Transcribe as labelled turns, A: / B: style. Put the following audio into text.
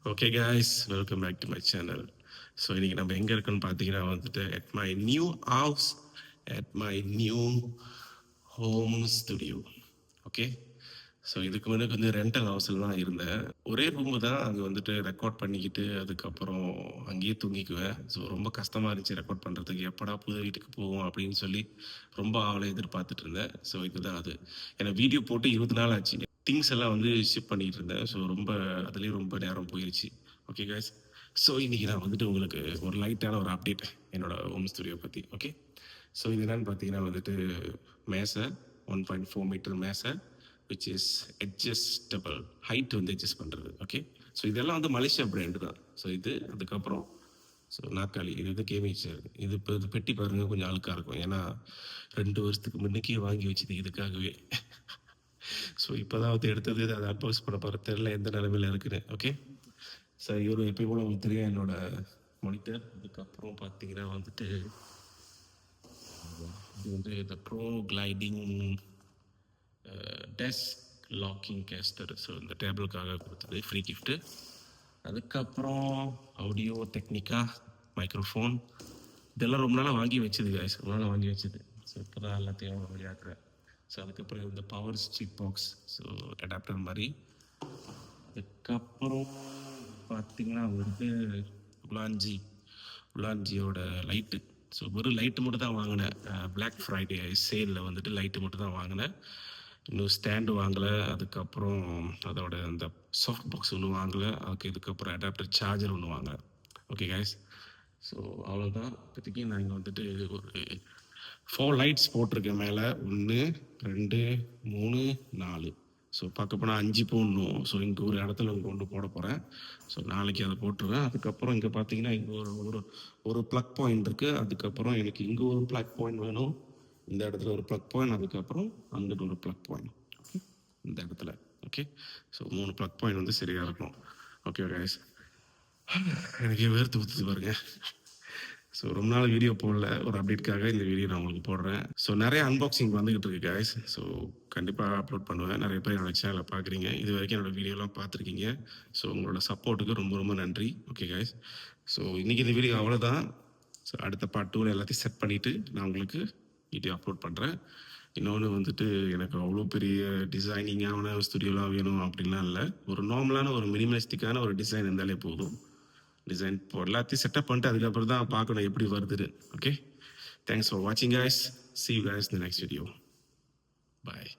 A: Okay guys, welcome back to my channel. So இன்றைக்கி நம்ம எங்கே இருக்குன்னு பார்த்தீங்கன்னா வந்துட்டு at my new house, at my new home studio. Okay, so இதுக்கு முன்னாடி வந்து ரெண்டல் ஹவுஸில் தான் இருந்தேன். ஒரே ரூமு தான், அங்கே வந்துட்டு ரெக்கார்ட் பண்ணிக்கிட்டு அதுக்கப்புறம் அங்கேயே தூங்கிக்குவேன். ஸோ ரொம்ப கஷ்டமாக இருந்துச்சு ரெக்கார்ட் பண்ணுறதுக்கு. எப்படா புது வீட்டுக்கு போவோம் அப்படின்னு சொல்லி ரொம்ப ஆவலை எதிர்பார்த்துட்டு இருந்தேன். ஸோ இதுதான் அது. ஏன்னா வீடியோ போட்டு 20 நாள் ஆச்சு. திங்ஸ் எல்லாம் வந்து ஷிப் பண்ணிட்டு இருந்தேன். ஸோ ரொம்ப அதுலேயும் ரொம்ப நேரம் போயிடுச்சு. ஓகே கைஸ், ஸோ இன்றைக்கி நான் வந்துட்டு உங்களுக்கு ஒரு லைட்டான ஒரு அப்டேட் என்னோடய ஹோம் ஸ்டுடியோ பற்றி. ஓகே, ஸோ இது என்னன்னு பார்த்தீங்கன்னா வந்துட்டு மேசை 1.4 மீட்டர் மேசை, விச் இஸ் அட்ஜஸ்டபிள், ஹைட் வந்து அட்ஜஸ்ட் பண்ணுறது. ஓகே, ஸோ இதெல்லாம் வந்து மலேசியா பிராண்டு தான். ஸோ இது அதுக்கப்புறம் ஸோ நாற்காலி, இது வந்து கேமிச்சர். இது இப்போ இது பெட்டி பாருங்கள், கொஞ்சம் அழுக்காக இருக்கும். ஏன்னா 2 வருஷத்துக்கு முன்னுக்கே வாங்கி வச்சது இதுக்காகவே. ஸோ இப்போ தான் வந்து எடுத்தது, அதை அட்வான்ஸ் பண்ண போகிற தெரில எந்த நிலைமையில் இருக்குன்னு. ஓகே, ஸோ இவர் எப்பயும் கூட உங்களுக்கு தெரியும் என்னோட மானிட்டர். அதுக்கப்புறம் பார்த்தீங்கன்னா வந்துட்டு இது வந்து இந்த pro gliding desk locking castor. So இந்த டேபிளுக்காக கொடுத்தது ஃப்ரீ கிஃப்ட்டு. அதுக்கப்புறம் ஆடியோ டெக்னிக்கா மைக்ரோஃபோன், இதெல்லாம் ரொம்ப நாளாக வாங்கி வச்சது கைஸ், ரொம்ப நாளாக வாங்கி வச்சது. ஸோ இப்போ தான் எல்லாத்தையும் வெளியாக்குறேன். ஸோ அதுக்கப்புறம் இந்த power street box, so adapter மாதிரி. அதுக்கப்புறம் பார்த்திங்கன்னா வந்து உலாஞ்சியோட லைட்டு. ஸோ ஒரு லைட்டு மட்டும் தான் வாங்கினேன். பிளாக் ஃப்ரைடே சேலில் வந்துட்டு லைட்டு மட்டும் தான் வாங்கினேன். இன்னும் ஸ்டாண்டு வாங்கலை. அதுக்கப்புறம் அதோட அந்த சாஃப்ட் பாக்ஸ் ஒன்று வாங்கலை. அதுக்கு இதுக்கப்புறம் அடாப்டர் சார்ஜர் ஒன்று வாங்கலை. ஓகே கைஸ், ஸோ அவ்வளோதான். இப்போதைக்கு நான் இங்கே வந்துட்டு ஒரு 4 லைட்ஸ் போட்டிருக்கேன் மேலே. 1 2 3 4. ஸோ பார்க்க போனால் 5 போடணும். ஸோ இங்கே ஒரு இடத்துல இங்கே ஒன்று போட போகிறேன். ஸோ நாளைக்கு அதை போட்டுருவேன். அதுக்கப்புறம் இங்கே பார்த்தீங்கன்னா இங்கே ஒரு ஒரு ப்ளக் பாயிண்ட் இருக்குது. அதுக்கப்புறம் எனக்கு இங்கே ஒரு ப்ளக் பாயிண்ட் வேணும். இந்த இடத்துல ஒரு ப்ளக் பாயிண்ட், அதுக்கப்புறம் அங்கிட்டு ஒரு ப்ளக் பாயிண்ட் இந்த இடத்துல. ஓகே, ஸோ 3 ப்ளக் பாயிண்ட் வந்து சரியாக இருக்கும். ஓகே கைஸ், எனக்கு வேர்த்து ஊற்றுது பாருங்க. ஸோ ரொம்ப நாள் வீடியோ போடல, ஒரு அப்டேட்காக இந்த வீடியோ நான் உங்களுக்கு போடுறேன். ஸோ நிறைய அன்பாக்சிங் வந்துக்கிட்டு இருக்கு கைஸ். ஸோ கண்டிப்பாக அப்லோட் பண்ணுவேன். நிறைய பேர் என்னோட சேனலை பார்க்குறீங்க, இது வரைக்கும் என்னோடய வீடியோலாம் பார்த்துருக்கீங்க. ஸோ உங்களோட சப்போர்ட்டுக்கு ரொம்ப ரொம்ப நன்றி. ஓகே கைஸ், ஸோ இன்றைக்கி இந்த வீடியோ அவ்வளோதான். ஸோ அடுத்த பார்ட் 2 எல்லாத்தையும் செட் பண்ணிவிட்டு நான் உங்களுக்கு வீடியோ அப்லோட் பண்ணுறேன். இன்னொன்று வந்துட்டு எனக்கு அவ்வளோ பெரிய டிசைனிங்கான ஸ்டுடியோலாம் வேணும் அப்படின்லாம் இல்லை. ஒரு நார்மலான ஒரு மினிமலிஸ்டிக்கான ஒரு டிசைன் இருந்தாலே போதும். டிசைன் இப்போ எல்லாத்தையும் செட்டப் பண்ணிட்டு அதுக்கப்புறம் தான் பார்க்கணும் எப்படி வருதுன்னு. ஓகே, தேங்க்ஸ் ஃபார் வாட்சிங் guys. See you guys in the next video. Bye.